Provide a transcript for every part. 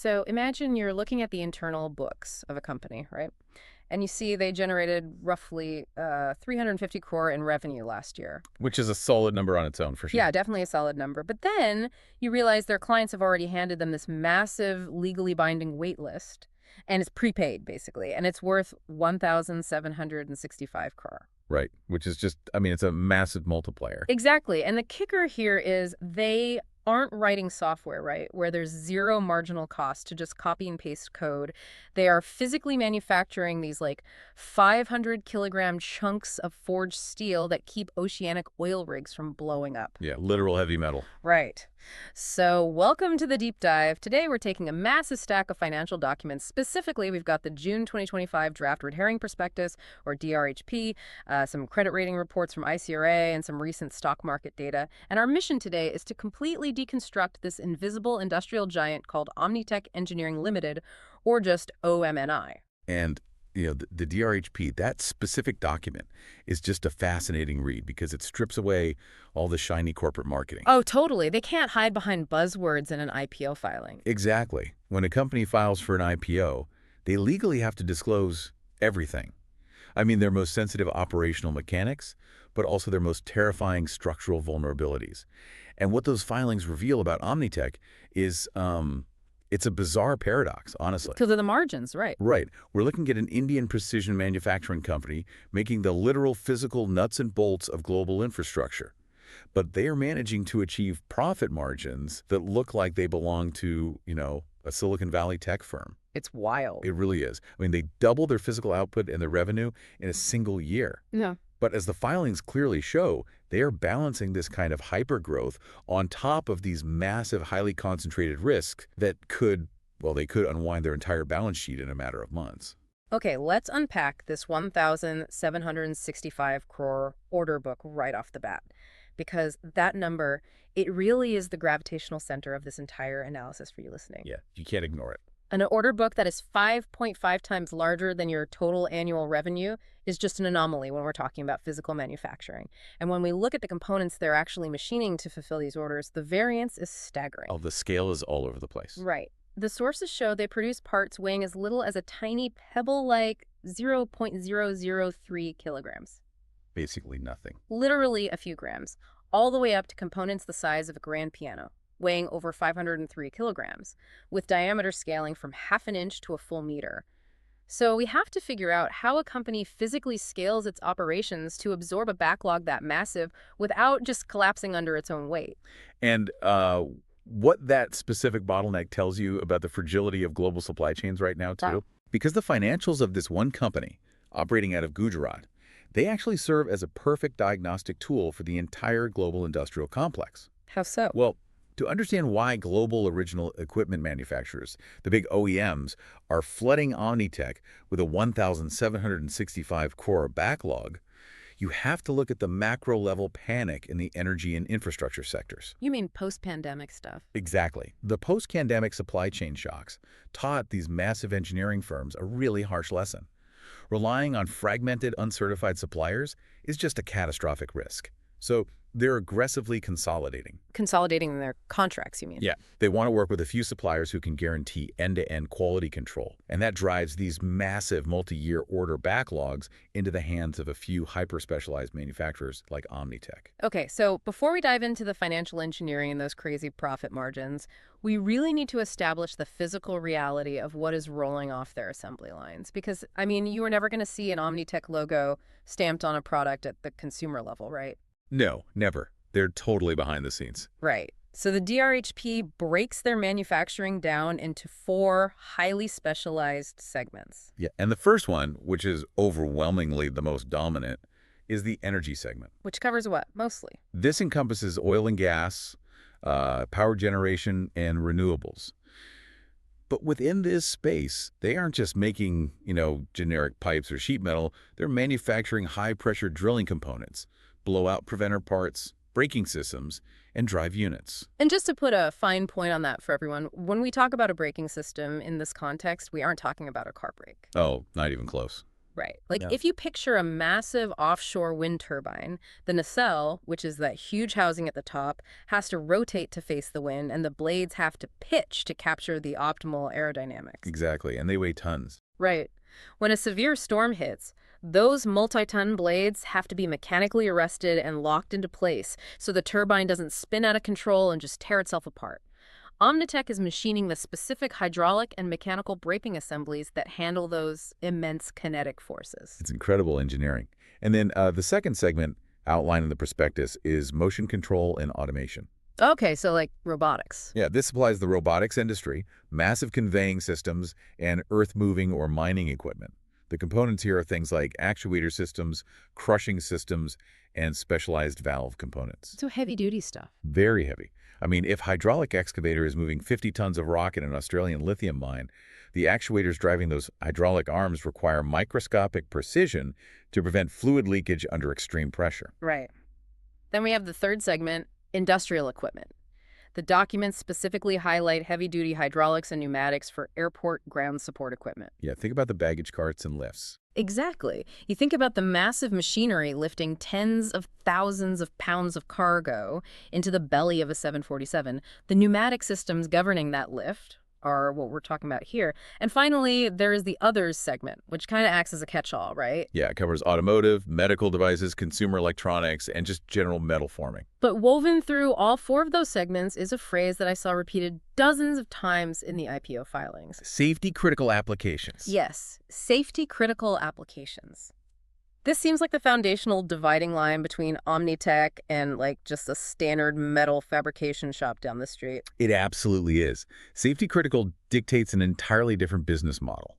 So imagine you're looking at the internal books of a company, right? And you see they generated roughly 350 crore in revenue last year. Which is a solid number on its own, for Yeah, sure. definitely a solid number. But then you realize their clients have already handed them this massive legally binding wait list, and it's prepaid, basically, and it's worth 1,765 crore. Right. Which is just, I mean, it's a massive multiplier. Exactly. And the kicker here is they aren't writing software, right, where there's zero marginal cost to just copy and paste code. They are physically manufacturing these like 500 kilogram chunks of forged steel that keep oceanic oil rigs from blowing up. Yeah, literal heavy metal. Right. So welcome to the deep dive. Today we're taking a massive stack of financial documents. Specifically, we've got the June 2025 Draft Red Herring Prospectus, or DRHP, some credit rating reports from ICRA, and some recent stock market data. And our mission today is to completely deconstruct this invisible industrial giant called Omnitech Engineering Limited, or just OMNI. And, the DRHP, that specific document, is just a fascinating read because it strips away all the shiny corporate marketing. Oh, totally. They can't hide behind buzzwords in an IPO filing. Exactly. When a company files for an IPO, they legally have to disclose everything. I mean, their most sensitive operational mechanics, but also their most terrifying structural vulnerabilities. And what those filings reveal about Omnitech is, it's a bizarre paradox, honestly. Because of the margins, right. Right. We're looking at an Indian precision manufacturing company making the literal physical nuts and bolts of global infrastructure. But they are managing to achieve profit margins that look like they belong to, a Silicon Valley tech firm. It's wild. It really is. I mean, they double their physical output and their revenue in a single year. Yeah. But as the filings clearly show, they are balancing this kind of hypergrowth on top of these massive, highly concentrated risks that could, well, they could unwind their entire balance sheet in a matter of months. Okay, let's unpack this 1,765 crore order book right off the bat. Because that number, it really is the gravitational center of this entire analysis for you listening. Yeah, you can't ignore it. An order book that is 5.5 times larger than your total annual revenue is just an anomaly when we're talking about physical manufacturing. And when we look at the components they're actually machining to fulfill these orders, the variance is staggering. Oh, the scale is all over the place. Right. The sources show they produce parts weighing as little as a tiny pebble-like 0.003 kilograms. Basically nothing. Literally a few grams, all the way up to components the size of a grand piano, weighing over 503 kilograms, with diameter scaling from half an inch to a full meter. So we have to figure out how a company physically scales its operations to absorb a backlog that massive without just collapsing under its own weight. And what that specific bottleneck tells you about the fragility of global supply chains right now, too. Wow. Because the financials of this one company, operating out of Gujarat, they actually serve as a perfect diagnostic tool for the entire global industrial complex. How so? Well, to understand why global original equipment manufacturers, the big OEMs, are flooding Omnitech with a 1,765 crore backlog, you have to look at the macro-level panic in the energy and infrastructure sectors. You mean post-pandemic stuff? Exactly. The post-pandemic supply chain shocks taught these massive engineering firms a really harsh lesson. Relying on fragmented, uncertified suppliers is just a catastrophic risk. So they're aggressively consolidating. Consolidating their contracts, you mean? Yeah, they want to work with a few suppliers who can guarantee end-to-end quality control. And that drives these massive multi-year order backlogs into the hands of a few hyper-specialized manufacturers like Omnitech. Okay, so before we dive into the financial engineering and those crazy profit margins, we really need to establish the physical reality of what is rolling off their assembly lines. Because, I mean, you are never going to see an Omnitech logo stamped on a product at the consumer level, right? No, never. They're totally behind the scenes. Right. So the DRHP breaks their manufacturing down into 4 highly specialized segments. Yeah, and the first one, which is overwhelmingly the most dominant, is the energy segment. Which covers what, mostly? This encompasses oil and gas, power generation, and renewables. But within this space, they aren't just making, generic pipes or sheet metal. They're manufacturing high-pressure drilling components, blowout preventer parts, braking systems, and drive units. And just to put a fine point on that for everyone, when we talk about a braking system in this context, we aren't talking about a car brake. Oh, not even close. Right. Like Yeah. if you picture a massive offshore wind turbine, the nacelle, which is that huge housing at the top, has to rotate to face the wind, and the blades have to pitch to capture the optimal aerodynamics. Exactly, and they weigh tons. Right. When a severe storm hits, those multi-ton blades have to be mechanically arrested and locked into place so the turbine doesn't spin out of control and just tear itself apart. Omnitech is machining the specific hydraulic and mechanical braking assemblies that handle those immense kinetic forces. It's incredible engineering. And then the second segment outlined in the prospectus is motion control and automation. Okay, so like robotics. Yeah, this applies to the robotics industry, massive conveying systems, and earth-moving or mining equipment. The components here are things like actuator systems, crushing systems, and specialized valve components. So heavy-duty stuff. Very heavy. I mean, if hydraulic excavator is moving 50 tons of rock in an Australian lithium mine, the actuators driving those hydraulic arms require microscopic precision to prevent fluid leakage under extreme pressure. Right. Then we have the third segment, industrial equipment. The documents specifically highlight heavy-duty hydraulics and pneumatics for airport ground support equipment. Yeah, think about the baggage carts and lifts. Exactly. You think about the massive machinery lifting tens of thousands of pounds of cargo into the belly of a 747. The pneumatic systems governing that lift are what we're talking about here. And finally, there is the others segment, which kind of acts as a catch-all, right? Yeah, it covers automotive, medical devices, consumer electronics, and just general metal forming. But woven through all four of those segments is a phrase that I saw repeated dozens of times in the IPO filings. Safety critical applications. Yes, safety critical applications. This seems like the foundational dividing line between Omnitech and like just a standard metal fabrication shop down the street. It absolutely is. Safety critical dictates an entirely different business model.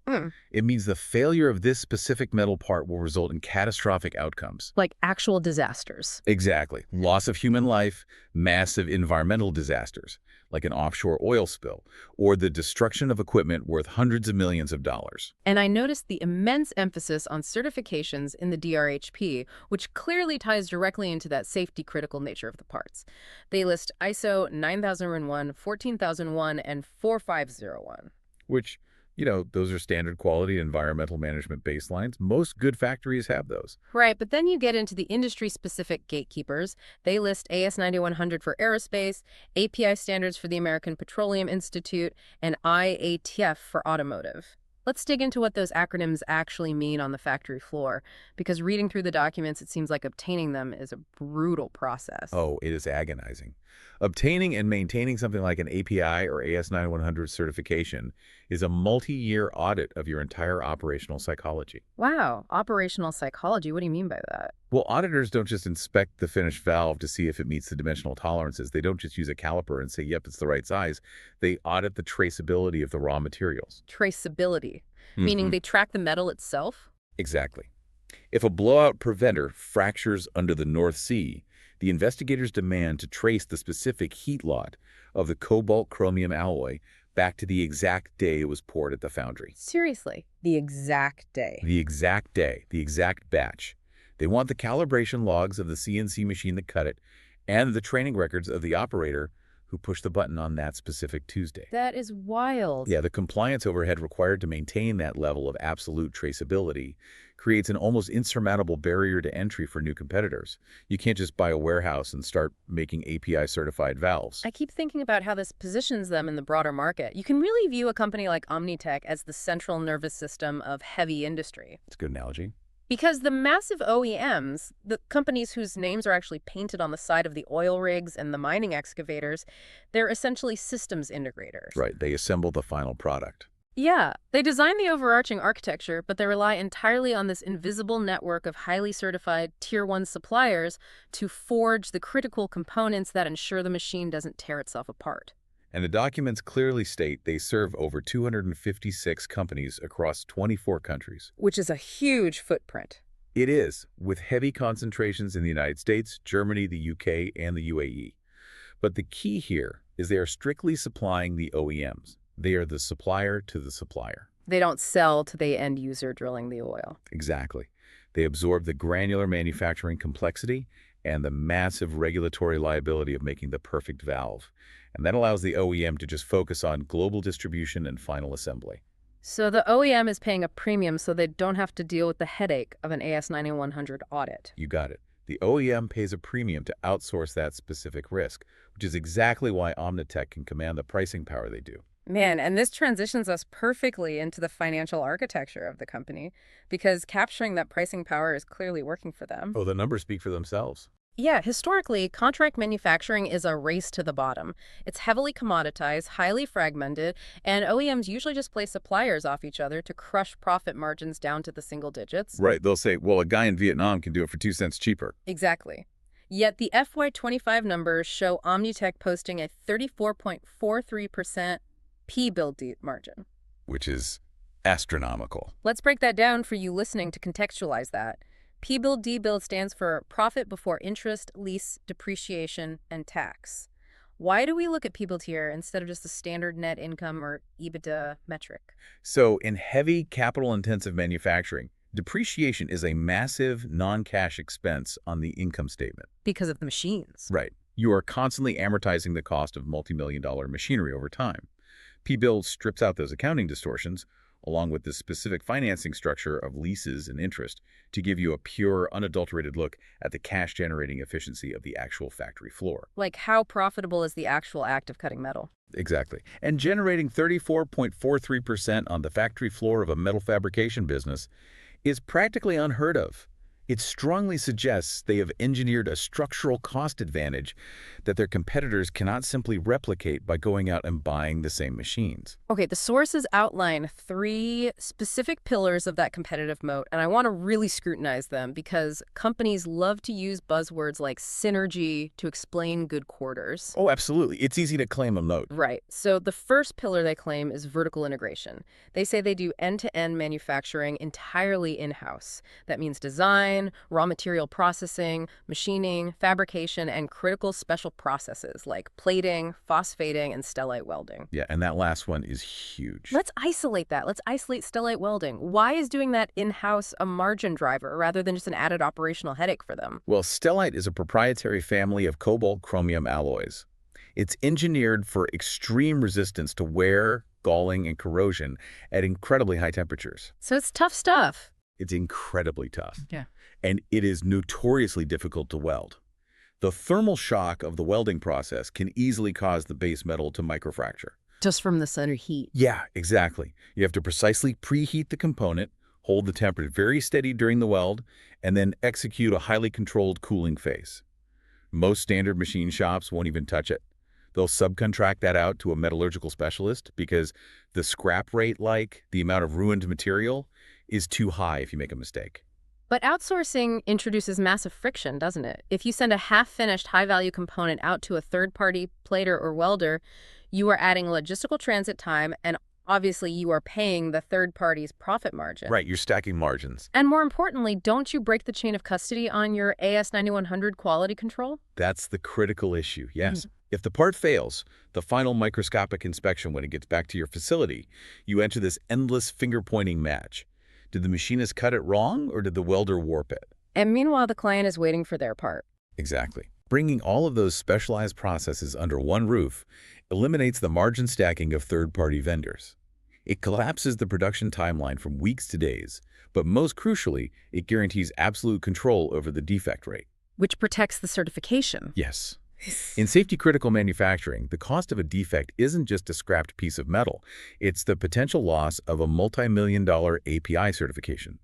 It means the failure of this specific metal part will result in catastrophic outcomes. Like actual disasters. Exactly. Loss of human life, massive environmental disasters, like an offshore oil spill, or the destruction of equipment worth hundreds of millions of dollars. And I noticed the immense emphasis on certifications in the DRHP, which clearly ties directly into that safety critical nature of the parts. They list ISO 9001, 14001, and 4501. Which, those are standard quality environmental management baselines. Most good factories have those. Right, but then you get into the industry-specific gatekeepers. They list AS 9100 for aerospace, API standards for the American Petroleum Institute, and IATF for automotive. Let's dig into what those acronyms actually mean on the factory floor, because reading through the documents, it seems like obtaining them is a brutal process. Oh, it is agonizing. Obtaining and maintaining something like an API or AS9100 certification is a multi-year audit of your entire operational psychology. Wow, operational psychology, what do you mean by that? Well, auditors don't just inspect the finished valve to see if it meets the dimensional tolerances. They don't just use a caliper and say, yep, it's the right size. They audit the traceability of the raw materials. Traceability, meaning they track the metal itself? Exactly. If a blowout preventer fractures under the North Sea, the investigators demand to trace the specific heat lot of the cobalt chromium alloy back to the exact day it was poured at the foundry. Seriously, the exact day. The exact day, the exact batch. They want the calibration logs of the CNC machine that cut it and the training records of the operator who pushed the button on that specific Tuesday. That is wild. Yeah, the compliance overhead required to maintain that level of absolute traceability creates an almost insurmountable barrier to entry for new competitors. You can't just buy a warehouse and start making API-certified valves. I keep thinking about how this positions them in the broader market. You can really view a company like Omnitech as the central nervous system of heavy industry. It's a good analogy. Because the massive OEMs, the companies whose names are actually painted on the side of the oil rigs and the mining excavators, they're essentially systems integrators. Right, they assemble the final product. Yeah, they design the overarching architecture, but they rely entirely on this invisible network of highly certified Tier 1 suppliers to forge the critical components that ensure the machine doesn't tear itself apart. And the documents clearly state they serve over 256 companies across 24 countries. Which is a huge footprint. It is, with heavy concentrations in the United States, Germany, the UK, and the UAE. But the key here is they are strictly supplying the OEMs. They are the supplier to the supplier. They don't sell to the end user drilling the oil. Exactly. They absorb the granular manufacturing complexity and the massive regulatory liability of making the perfect valve. And that allows the OEM to just focus on global distribution and final assembly. So the OEM is paying a premium so they don't have to deal with the headache of an AS9100 audit. You got it. The OEM pays a premium to outsource that specific risk, which is exactly why Omnitech can command the pricing power they do. Man, and this transitions us perfectly into the financial architecture of the company because capturing that pricing power is clearly working for them. Oh, the numbers speak for themselves. Yeah, historically, contract manufacturing is a race to the bottom. It's heavily commoditized, highly fragmented, and OEMs usually just play suppliers off each other to crush profit margins down to the single digits. Right. They'll say, well, a guy in Vietnam can do it for 2 cents cheaper. Exactly. Yet the FY25 numbers show Omnitech posting a 34.43% P-build margin. Which is astronomical. Let's break that down for you listening to contextualize that. P-build stands for profit before interest, lease, depreciation, and tax. Why do we look at P-build here instead of just the standard net income or EBITDA metric? So in heavy capital-intensive manufacturing, depreciation is a massive non-cash expense on the income statement. Because of the machines. Right. You are constantly amortizing the cost of multi-million-dollar machinery over time. P-build strips out those accounting distortions, along with the specific financing structure of leases and interest, to give you a pure, unadulterated look at the cash-generating efficiency of the actual factory floor. Like how profitable is the actual act of cutting metal? Exactly. And generating 34.43% on the factory floor of a metal fabrication business is practically unheard of. It strongly suggests they have engineered a structural cost advantage that their competitors cannot simply replicate by going out and buying the same machines. Okay, the sources outline 3 specific pillars of that competitive moat, and I want to really scrutinize them because companies love to use buzzwords like synergy to explain good quarters. Oh, absolutely. It's easy to claim a moat. Right. So the first pillar they claim is vertical integration. They say they do end-to-end manufacturing entirely in-house. That means design, raw material processing, machining, fabrication, and critical special processes like plating, phosphating, and stellite welding. Yeah, and that last one is huge. Let's isolate that. Let's isolate stellite welding. Why is doing that in-house a margin driver rather than just an added operational headache for them? Well, stellite is a proprietary family of cobalt-chromium alloys. It's engineered for extreme resistance to wear, galling, and corrosion at incredibly high temperatures. So it's tough stuff. It's incredibly tough. Yeah. And it is notoriously difficult to weld. The thermal shock of the welding process can easily cause the base metal to microfracture. Just from the sun or heat. Yeah, exactly. You have to precisely preheat the component, hold the temperature very steady during the weld, and then execute a highly controlled cooling phase. Most standard machine shops won't even touch it. They'll subcontract that out to a metallurgical specialist because the scrap rate, like the amount of ruined material, is too high if you make a mistake. But outsourcing introduces massive friction, doesn't it? If you send a half-finished, high-value component out to a third-party plater or welder, you are adding logistical transit time, and obviously you are paying the third party's profit margin. Right, you're stacking margins. And more importantly, don't you break the chain of custody on your AS9100 quality control? That's the critical issue, yes. If the part fails, the final microscopic inspection when it gets back to your facility, you enter this endless finger-pointing match. Did the machinist cut it wrong, or did the welder warp it? And meanwhile, the client is waiting for their part. Exactly. Bringing all of those specialized processes under one roof eliminates the margin stacking of third-party vendors. It collapses the production timeline from weeks to days, but most crucially, it guarantees absolute control over the defect rate. Which protects the certification. Yes. In safety-critical manufacturing, the cost of a defect isn't just a scrapped piece of metal. It's the potential loss of a multi-million-dollar API certification.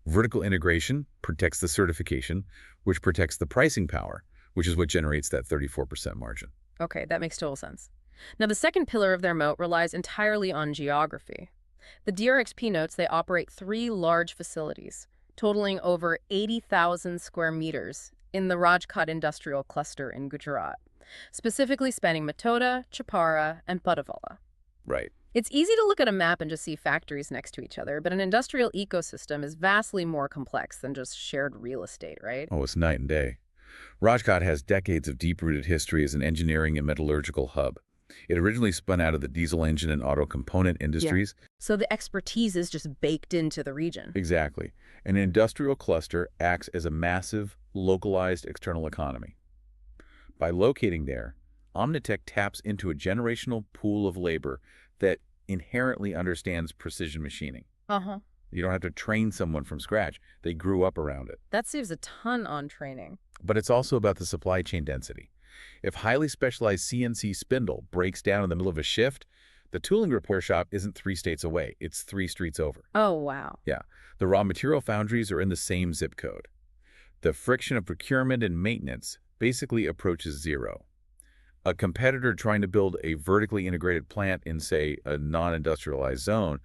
Vertical integration protects the certification, which protects the pricing power, which is what generates that 34% margin. Okay, that makes total sense. Now, the second pillar of their moat relies entirely on geography. The DRXP notes they operate 3 large facilities, totaling over 80,000 square meters in the Rajkot industrial cluster in Gujarat, specifically spanning Matoda, Chapara, and Padavala. Right. It's easy to look at a map and just see factories next to each other, but an industrial ecosystem is vastly more complex than just shared real estate, right? Oh, it's night and day. Rajkot has decades of deep-rooted history as an engineering and metallurgical hub. It originally spun out of the diesel engine and auto component industries. Yeah. So the expertise is just baked into the region. Exactly. An industrial cluster acts as a massive, localized external economy. By locating there, Omnitech taps into a generational pool of labor that inherently understands precision machining. Uh-huh. You don't have to train someone from scratch. They grew up around it. That saves a ton on training. But it's also about the supply chain density. If highly specialized CNC spindle breaks down in the middle of a shift, the tooling repair shop isn't 3 states away. It's 3 streets over. Oh, wow. Yeah, the raw material foundries are in the same zip code. The friction of procurement and maintenance basically approaches zero. A competitor trying to build a vertically integrated plant in, say, a non-industrialized zone,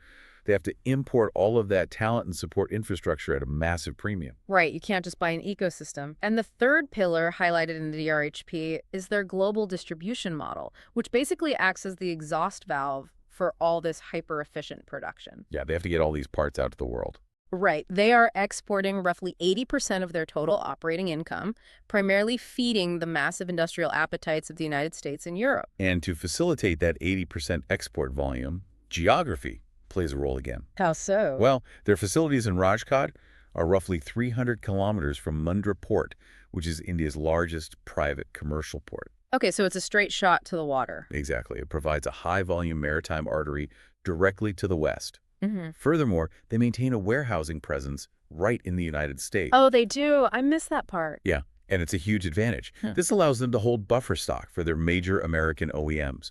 they have to import all of that talent and support infrastructure at a massive premium. Right, you can't just buy an ecosystem. And the third pillar highlighted in the DRHP is their global distribution model, which basically acts as the exhaust valve for all this hyper-efficient production. Yeah, they have to get all these parts out to the world. Right. They are exporting roughly 80% of their total operating income, primarily feeding the massive industrial appetites of the United States and Europe. And to facilitate that 80% export volume, geography plays a role again. How so? Well, their facilities in Rajkot are roughly 300 kilometers from Mundra Port, which is India's largest private commercial port. Okay, so it's a straight shot to the water. Exactly. It provides a high-volume maritime artery directly to the west. Mm-hmm. Furthermore, they maintain a warehousing presence right in the United States. Oh, they do. I missed that part. Yeah, and it's a huge advantage. Huh. This allows them to hold buffer stock for their major American OEMs.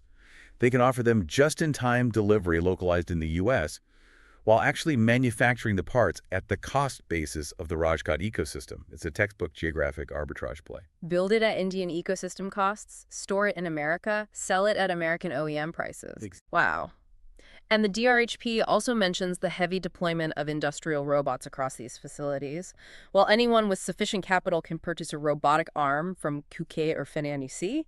They can offer them just-in-time delivery localized in the U.S., while actually manufacturing the parts at the cost basis of the Rajkot ecosystem. It's a textbook geographic arbitrage play. Build it at Indian ecosystem costs, store it in America, sell it at American OEM prices. Wow. And the DRHP also mentions the heavy deployment of industrial robots across these facilities. While anyone with sufficient capital can purchase a robotic arm from Kuke or Fenanici,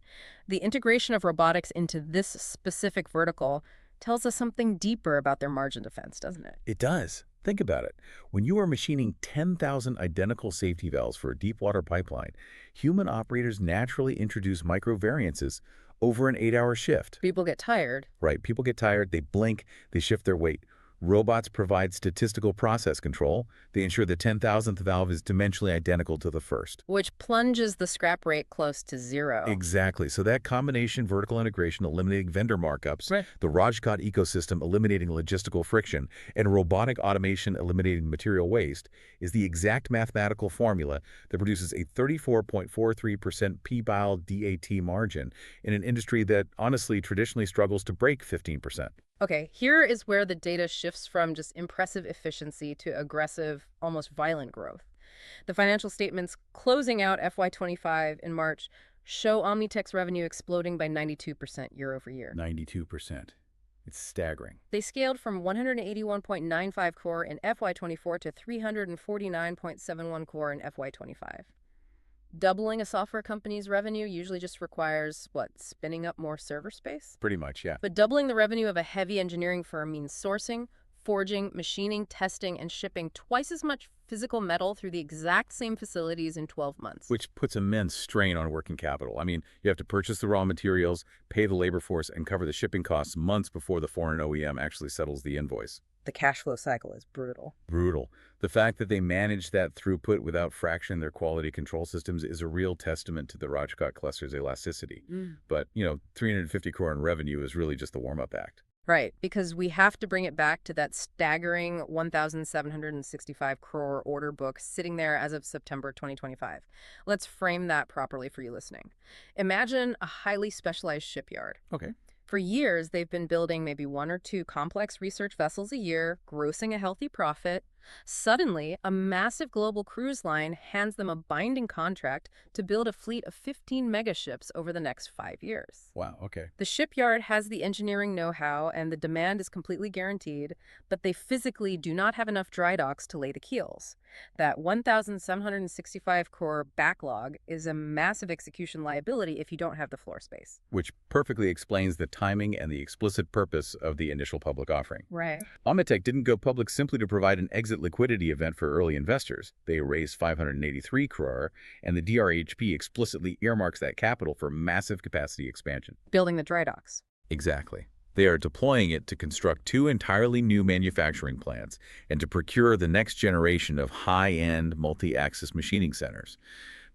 the integration of robotics into this specific vertical tells us something deeper about their margin defense, doesn't it? It does. Think about it. When you are machining 10,000 identical safety valves for a deep-water pipeline, human operators naturally introduce micro-variances over an 8-hour shift. People get tired. Right. People get tired, they blink, they shift their weight. Robots provide statistical process control. They ensure the 10,000th valve is dimensionally identical to the first. Which plunges the scrap rate close to zero. Exactly. So that combination, vertical integration eliminating vendor markups, Right. the Rajkot ecosystem eliminating logistical friction, and robotic automation eliminating material waste is the exact mathematical formula that produces a 34.43% P-bile DAT margin in an industry that honestly traditionally struggles to break 15%. Okay, here is where the data shifts from just impressive efficiency to aggressive, almost violent growth. The financial statements closing out FY25 in March show Omnitech's revenue exploding by 92% year over year. 92%. It's staggering. They scaled from 181.95 crore in FY24 to 349.71 crore in FY25. Doubling a software company's revenue usually just requires, what, spinning up more server space? Pretty much, yeah. But doubling the revenue of a heavy engineering firm means sourcing, forging, machining, testing, and shipping twice as much physical metal through the exact same facilities in 12 months. Which puts immense strain on working capital. I mean, you have to purchase the raw materials, pay the labor force, and cover the shipping costs months before the foreign OEM actually settles the invoice. The cash flow cycle is brutal. Brutal. The fact that they manage that throughput without fracturing their quality control systems is a real testament to the Rajkot cluster's elasticity. But, 350 crore in revenue is really just the warm-up act. Right, because we have to bring it back to that staggering 1,765 crore order book sitting there as of September 2025. Let's frame that properly for you listening. Imagine a highly specialized shipyard. Okay. For years, they've been building maybe 1 or 2 complex research vessels a year, grossing a healthy profit. Suddenly, a massive global cruise line hands them a binding contract to build a fleet of 15 megaships over the next 5 years. Wow, okay. The shipyard has the engineering know-how and the demand is completely guaranteed, but they physically do not have enough dry docks to lay the keels. That 1,765 crore backlog is a massive execution liability if you don't have the floor space. Which perfectly explains the timing and the explicit purpose of the initial public offering. Right. Omnitech didn't go public simply to provide an exit liquidity event for early investors. They raised 583 crore, and the DRHP explicitly earmarks that capital for massive capacity expansion. Building the dry docks. Exactly. They are deploying it to construct 2 entirely new manufacturing plants and to procure the next generation of high-end multi-axis machining centers.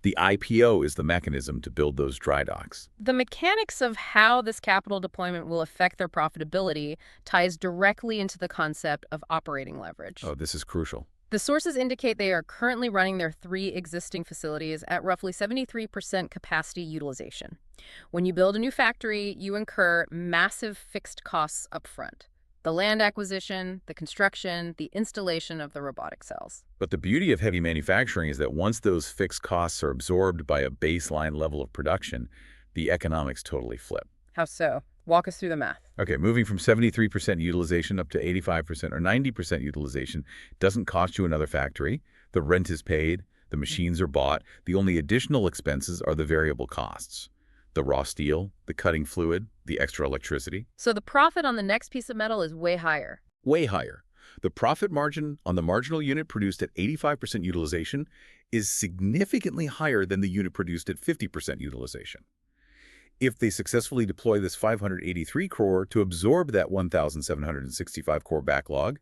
The IPO is the mechanism to build those dry docks. The mechanics of how this capital deployment will affect their profitability ties directly into the concept of operating leverage. Oh, this is crucial. The sources indicate they are currently running their 3 existing facilities at roughly 73% capacity utilization. When you build a new factory, you incur massive fixed costs upfront. The land acquisition, the construction, the installation of the robotic cells. But the beauty of heavy manufacturing is that once those fixed costs are absorbed by a baseline level of production, the economics totally flip. How so? Walk us through the math. Okay, moving from 73% utilization up to 85% or 90% utilization doesn't cost you another factory. The rent is paid, the machines are bought. The only additional expenses are the variable costs. The raw steel, the cutting fluid, the extra electricity. So the profit on the next piece of metal is way higher. Way higher. The profit margin on the marginal unit produced at 85% utilization is significantly higher than the unit produced at 50% utilization. If they successfully deploy this 583 crore to absorb that 1,765 crore backlog,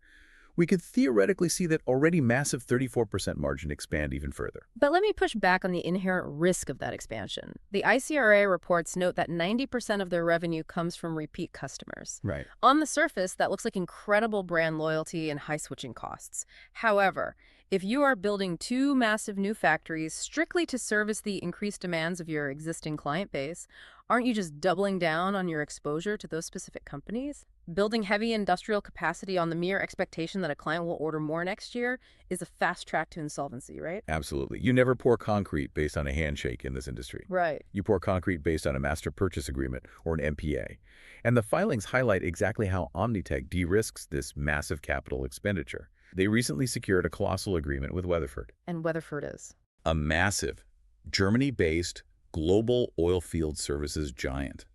we could theoretically see that already massive 34% margin expand even further. But let me push back on the inherent risk of that expansion. The ICRA reports note that 90% of their revenue comes from repeat customers. Right. On the surface, that looks like incredible brand loyalty and high switching costs. However, if you are building 2 massive new factories strictly to service the increased demands of your existing client base, aren't you just doubling down on your exposure to those specific companies? Building heavy industrial capacity on the mere expectation that a client will order more next year is a fast track to insolvency, right? Absolutely. You never pour concrete based on a handshake in this industry. Right. You pour concrete based on a master purchase agreement or an MPA. And the filings highlight exactly how Omnitech de-risks this massive capital expenditure. They recently secured a colossal agreement with Weatherford. And Weatherford is? A massive, Germany-based global oil field services giant.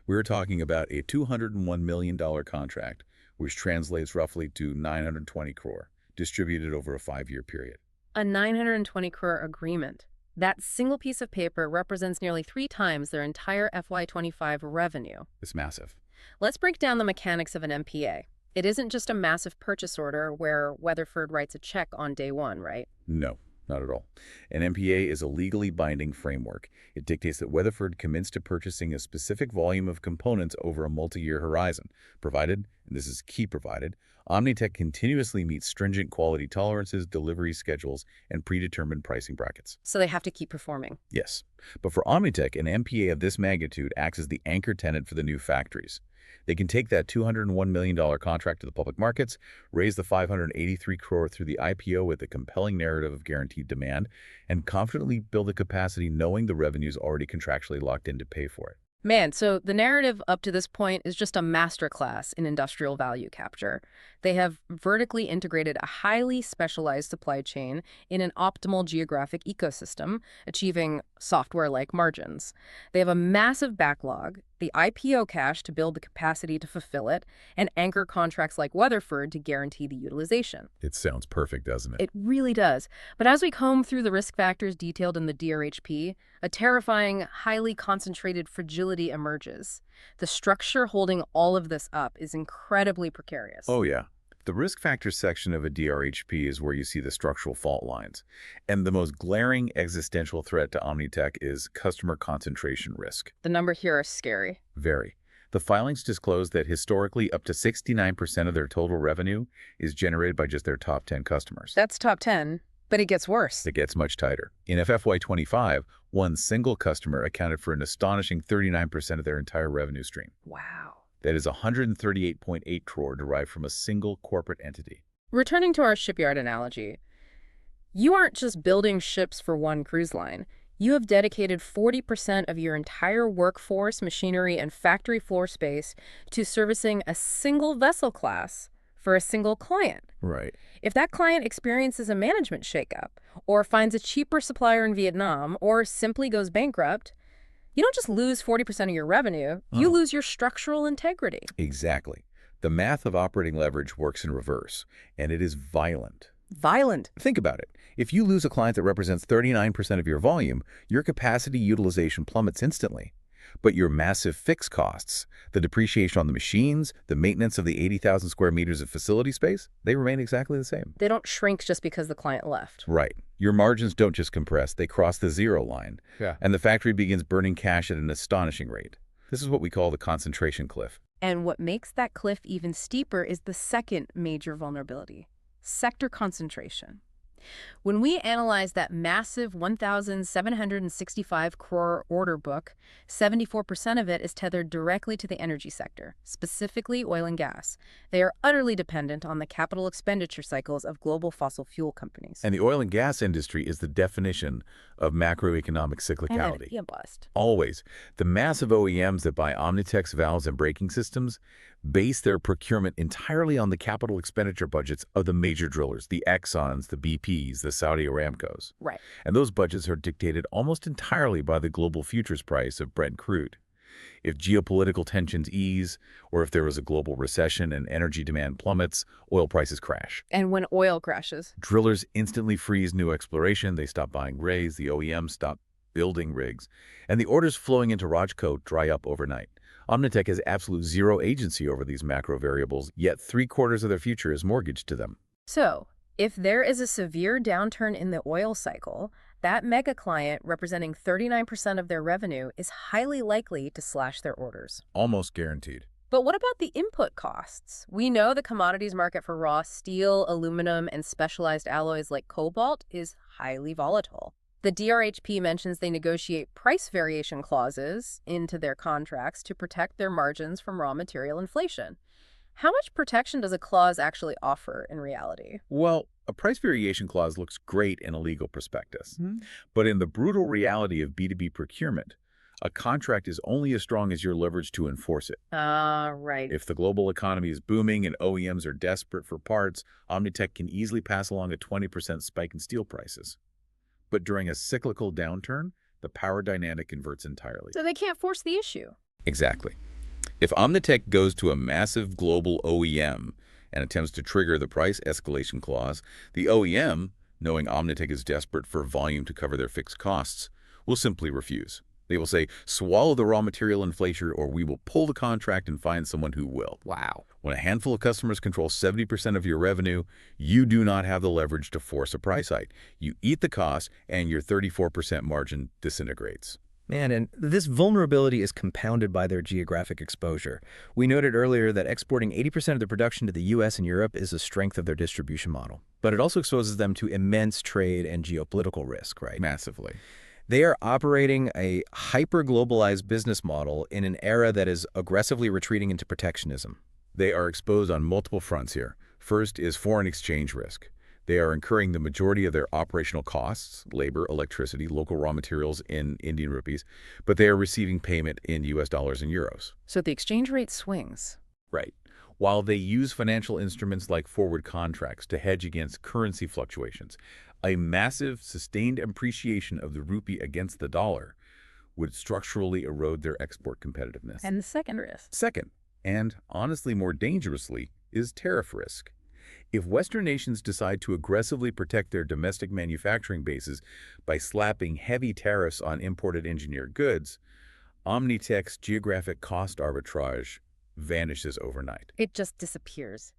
We're talking about a $201 million contract, which translates roughly to 920 crore, distributed over a 5-year period. A 920 crore agreement. That single piece of paper represents nearly 3 times their entire FY25 revenue. It's massive. Let's break down the mechanics of an MPA. It isn't just a massive purchase order where Weatherford writes a check on day 1, right? No, not at all. An MPA is a legally binding framework. It dictates that Weatherford commits to purchasing a specific volume of components over a multi-year horizon, provided, and this is key provided, Omnitech continuously meets stringent quality tolerances, delivery schedules, and predetermined pricing brackets. So they have to keep performing. Yes. But for Omnitech, an MPA of this magnitude acts as the anchor tenant for the new factories. They can take that $201 million contract to the public markets, raise the 583 crore through the IPO with a compelling narrative of guaranteed demand, and confidently build a capacity knowing the revenue's already contractually locked in to pay for it. Man, so the narrative up to this point is just a masterclass in industrial value capture. They have vertically integrated a highly specialized supply chain in an optimal geographic ecosystem, achieving software-like margins. They have a massive backlog, the IPO cash to build the capacity to fulfill it, and anchor contracts like Weatherford to guarantee the utilization. It sounds perfect, doesn't it? It really does. But as we comb through the risk factors detailed in the DRHP, a terrifying, highly concentrated fragility emerges. The structure holding all of this up is incredibly precarious. Oh, yeah. The risk factors section of a DRHP is where you see the structural fault lines. And the most glaring existential threat to Omnitech is customer concentration risk. The numbers here are scary. Very. The filings disclose that historically up to 69% of their total revenue is generated by just their top 10 customers. That's top 10, but it gets worse. It gets much tighter. In FY25, one single customer accounted for an astonishing 39% of their entire revenue stream. Wow. That is 138.8 crore derived from a single corporate entity. Returning to our shipyard analogy, you aren't just building ships for one cruise line. You have dedicated 40% of your entire workforce, machinery, and factory floor space to servicing a single vessel class for a single client. Right. If that client experiences a management shakeup, or finds a cheaper supplier in Vietnam, or simply goes bankrupt, you don't just lose 40% of your revenue, you lose your structural integrity. Exactly. The math of operating leverage works in reverse, and it is violent. Violent. Think about it. If you lose a client that represents 39% of your volume, your capacity utilization plummets instantly. But your massive fixed costs, the depreciation on the machines, the maintenance of the 80,000 square meters of facility space, they remain exactly the same. They don't shrink just because the client left. Right. Your margins don't just compress, they cross the zero line, Yeah. and the factory begins burning cash at an astonishing rate. This is what we call the concentration cliff. And what makes that cliff even steeper is the second major vulnerability: sector concentration. When we analyze that massive 1,765 crore order book, 74% of it is tethered directly to the energy sector, specifically oil and gas. They are utterly dependent on the capital expenditure cycles of global fossil fuel companies. And the oil and gas industry is the definition of macroeconomic cyclicality. Yeah, bust. Always. The massive OEMs that buy Omnitech's valves and braking systems base their procurement entirely on the capital expenditure budgets of the major drillers, the Exxons, the BPs, the Saudi Aramcos. Right. And those budgets are dictated almost entirely by the global futures price of Brent crude. If geopolitical tensions ease, or if there is a global recession and energy demand plummets, oil prices crash. And when oil crashes, Drillers instantly freeze new exploration, they stop buying rigs, the OEMs stop building rigs, and the orders flowing into Rajkot dry up overnight. Omnitech has absolute zero agency over these macro variables, yet 3/4 of their future is mortgaged to them. so if there is a severe downturn in the oil cycle, that mega client representing 39% of their revenue is highly likely to slash their orders. Almost guaranteed. But what about the input costs? We know the commodities market for raw steel, aluminum, and specialized alloys like cobalt is highly volatile. The DRHP mentions they negotiate price variation clauses into their contracts to protect their margins from raw material inflation. How much protection does a clause actually offer in reality? Well, a price variation clause looks great in a legal prospectus. But in the brutal reality of B2B procurement, a contract is only as strong as your leverage to enforce it. Right. If the global economy is booming and OEMs are desperate for parts, Omnitech can easily pass along a 20% spike in steel prices. But during a cyclical downturn, the power dynamic inverts entirely. So they can't force the issue. Exactly. If Omnitech goes to a massive global OEM and attempts to trigger the price escalation clause, the OEM, knowing Omnitech is desperate for volume to cover their fixed costs, will simply refuse. They will say, swallow the raw material inflation or we will pull the contract and find someone who will. Wow. When a handful of customers control 70% of your revenue, you do not have the leverage to force a price hike. You eat the cost and your 34% margin disintegrates. Man, and this vulnerability is compounded by their geographic exposure. We noted earlier that exporting 80% of their production to the US and Europe is a strength of their distribution model. But it also exposes them to immense trade and geopolitical risk, right? Massively. They are operating a hyper-globalized business model in an era that is aggressively retreating into protectionism. They are exposed on multiple fronts here. First is foreign exchange risk. They are incurring the majority of their operational costs, labor, electricity, local raw materials in Indian rupees, but they are receiving payment in US dollars and euros. So the exchange rate swings. Right. While they use financial instruments like forward contracts to hedge against currency fluctuations, a massive, sustained appreciation of the rupee against the dollar would structurally erode their export competitiveness. And the second risk. Second, and honestly more dangerously, is tariff risk. If Western nations decide to aggressively protect their domestic manufacturing bases by slapping heavy tariffs on imported engineered goods, Omnitech's geographic cost arbitrage vanishes overnight. It just disappears.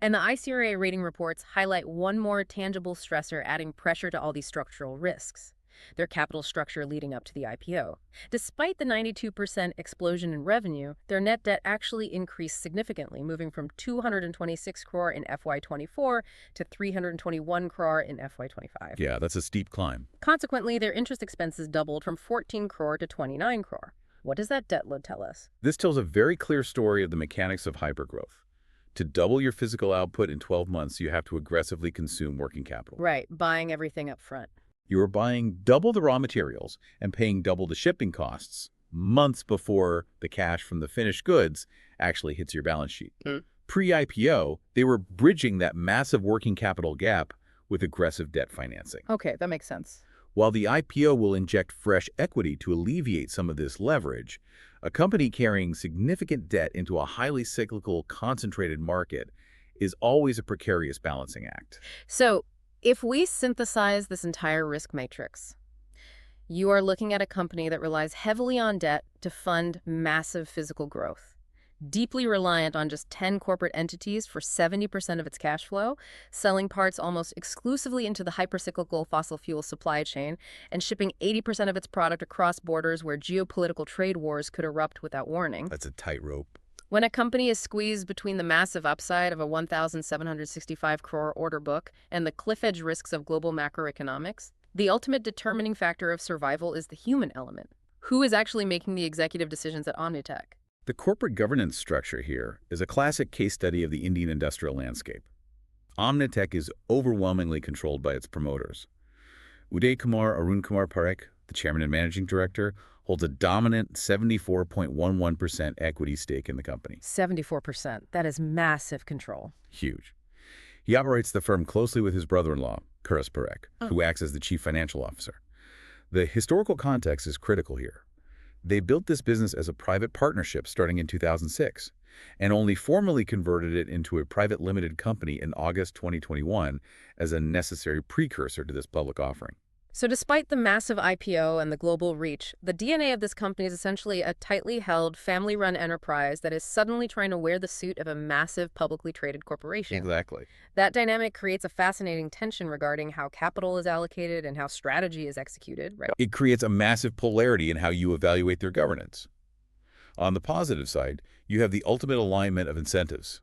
And the ICRA rating reports highlight one more tangible stressor adding pressure to all these structural risks: their capital structure leading up to the IPO. Despite the 92% explosion in revenue, their net debt actually increased significantly, moving from 226 crore in FY24 to 321 crore in FY25. Yeah, that's a steep climb. Consequently, their interest expenses doubled from 14 crore to 29 crore. What does that debt load tell us? This tells a very clear story of the mechanics of hypergrowth. To double your physical output in 12 months, you have to aggressively consume working capital. Right, buying everything up front. You are buying double the raw materials and paying double the shipping costs months before the cash from the finished goods actually hits your balance sheet. Pre-IPO, they were bridging that massive working capital gap with aggressive debt financing. Okay, that makes sense. While the IPO will inject fresh equity to alleviate some of this leverage, a company carrying significant debt into a highly cyclical, concentrated market is always a precarious balancing act. So, if we synthesize this entire risk matrix, you are looking at a company that relies heavily on debt to fund massive physical growth. deeply reliant on just 10 corporate entities for 70% of its cash flow, selling parts almost exclusively into the hypercyclical fossil fuel supply chain, and shipping 80% of its product across borders where geopolitical trade wars could erupt without warning. That's a tightrope. When a company is squeezed between the massive upside of a 1,765 crore order book and the cliff-edge risks of global macroeconomics, the ultimate determining factor of survival is the human element. Who is actually making the executive decisions at Omnitech? The corporate governance structure here is a classic case study of the Indian industrial landscape. Omnitech is overwhelmingly controlled by its promoters. Uday Kumar Arun Kumar Parekh, the chairman and managing director, holds a dominant 74.11% equity stake in the company. 74%. That is massive control. Huge. He operates the firm closely with his brother-in-law, Kuras Parekh, who acts as the chief financial officer. The historical context is critical here. They built this business as a private partnership starting in 2006 and only formally converted it into a private limited company in August 2021 as a necessary precursor to this public offering. So despite the massive IPO and the global reach, the DNA of this company is essentially a tightly held, family-run enterprise that is suddenly trying to wear the suit of a massive publicly traded corporation. Exactly. That dynamic creates a fascinating tension regarding how capital is allocated and how strategy is executed, right? It creates a massive polarity in how you evaluate their governance. On the positive side, you have the ultimate alignment of incentives.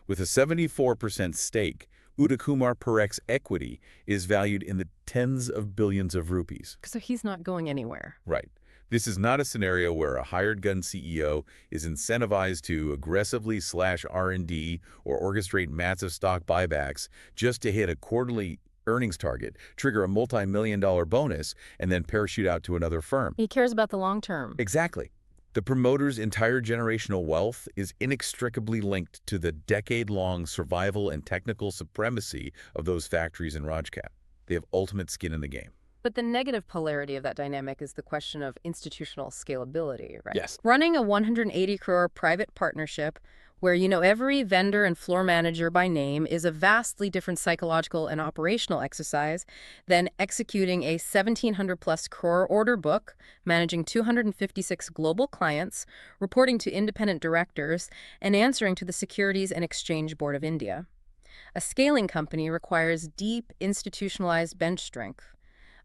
With a 74% stake, Uday Kumar Parekh's equity is valued in the tens of billions of rupees. So he's not going anywhere. Right. This is not a scenario where a hired gun CEO is incentivized to aggressively slash R&D or orchestrate massive stock buybacks just to hit a quarterly earnings target, trigger a multi-million-dollar bonus, and then parachute out to another firm. He cares about the long term. Exactly. The promoter's entire generational wealth is inextricably linked to the decade-long survival and technical supremacy of those factories in Rajkot. They have ultimate skin in the game. But the negative polarity of that dynamic is the question of institutional scalability, right? Yes. Running a 180 crore private partnership where, every vendor and floor manager by name is a vastly different psychological and operational exercise than executing a 1,700-plus crore order book, managing 256 global clients, reporting to independent directors, and answering to the Securities and Exchange Board of India. A scaling company requires deep, institutionalized bench strength,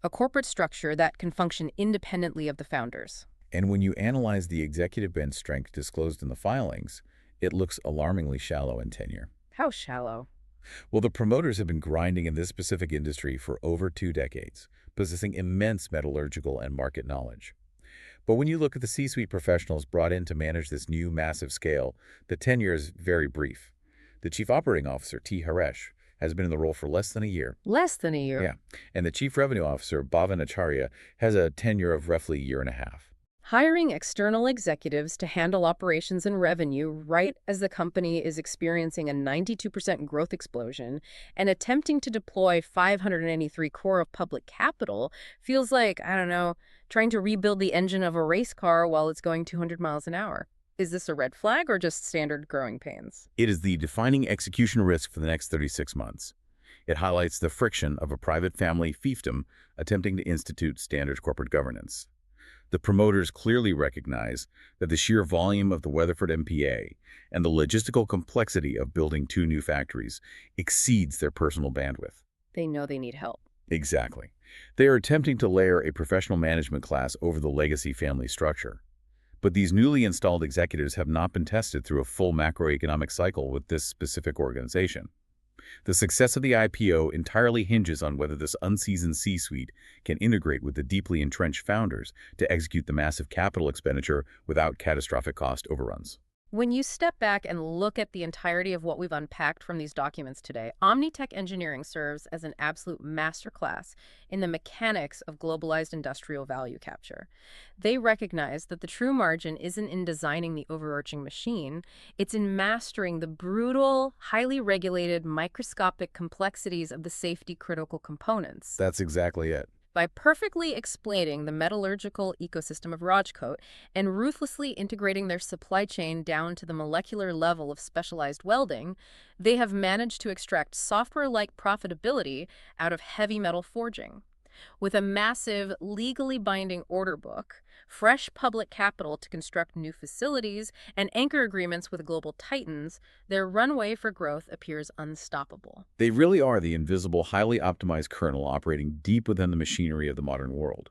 a corporate structure that can function independently of the founders. And when you analyze the executive bench strength disclosed in the filings, it looks alarmingly shallow in tenure. How shallow? Well, the promoters have been grinding in this specific industry for over 2 decades, possessing immense metallurgical and market knowledge. But when you look at the C-suite professionals brought in to manage this new massive scale, the tenure is very brief. The chief operating officer, T. Haresh, has been in the role for less than a year. Less than a year? Yeah. And the chief revenue officer, Bhavan Acharya, has a tenure of roughly a year and a half. Hiring external executives to handle operations and revenue right as the company is experiencing a 92% growth explosion and attempting to deploy 583 crore of public capital feels like, trying to rebuild the engine of a race car while it's going 200 miles an hour. Is this a red flag or just standard growing pains? It is the defining execution risk for the next 36 months. It highlights the friction of a private family fiefdom attempting to institute standard corporate governance. The promoters clearly recognize that the sheer volume of the Weatherford MPA and the logistical complexity of building 2 new factories exceeds their personal bandwidth. They know they need help. Exactly. They are attempting to layer a professional management class over the legacy family structure. But these newly installed executives have not been tested through a full macroeconomic cycle with this specific organization. The success of the IPO entirely hinges on whether this unseasoned C-suite can integrate with the deeply entrenched founders to execute the massive capital expenditure without catastrophic cost overruns. When you step back and look at the entirety of what we've unpacked from these documents today, Omnitech Engineering serves as an absolute masterclass in the mechanics of globalized industrial value capture. They recognize that the true margin isn't in designing the overarching machine, it's in mastering the brutal, highly regulated, microscopic complexities of the safety-critical components. That's exactly it. By perfectly explaining the metallurgical ecosystem of Rajkot and ruthlessly integrating their supply chain down to the molecular level of specialized welding, they have managed to extract software-like profitability out of heavy metal forging. With a massive, legally binding order book, fresh public capital to construct new facilities, and anchor agreements with global titans, their runway for growth appears unstoppable. They really are the invisible, highly optimized kernel operating deep within the machinery of the modern world.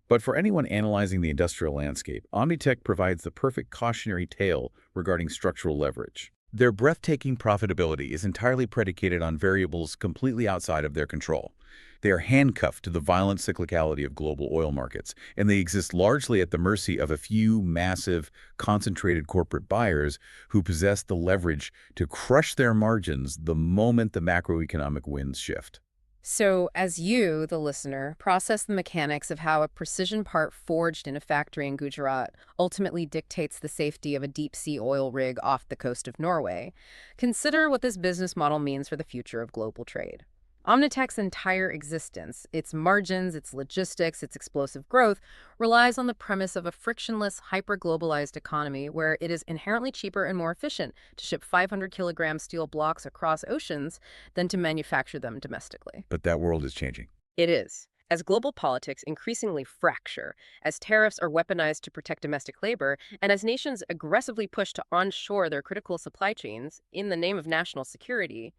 But for anyone analyzing the industrial landscape, Omnitech provides the perfect cautionary tale regarding structural leverage. Their breathtaking profitability is entirely predicated on variables completely outside of their control. They are handcuffed to the violent cyclicality of global oil markets, and they exist largely at the mercy of a few massive, concentrated corporate buyers who possess the leverage to crush their margins the moment the macroeconomic winds shift. So, as you, the listener, process the mechanics of how a precision part forged in a factory in Gujarat ultimately dictates the safety of a deep-sea oil rig off the coast of Norway, consider what this business model means for the future of global trade. Omnitech's entire existence, its margins, its logistics, its explosive growth, relies on the premise of a frictionless, hyper-globalized economy where it is inherently cheaper and more efficient to ship 500-kilogram steel blocks across oceans than to manufacture them domestically. But that world is changing. It is. As global politics increasingly fracture, as tariffs are weaponized to protect domestic labor, and as nations aggressively push to onshore their critical supply chains in the name of national security,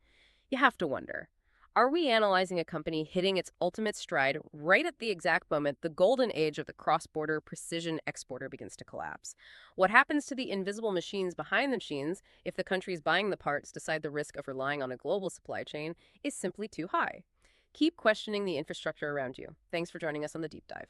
you have to wonder, are we analyzing a company hitting its ultimate stride right at the exact moment the golden age of the cross-border precision exporter begins to collapse? What happens to the invisible machines behind the machines if the countries buying the parts decide the risk of relying on a global supply chain is simply too high? Keep questioning the infrastructure around you. Thanks for joining us on The Deep Dive.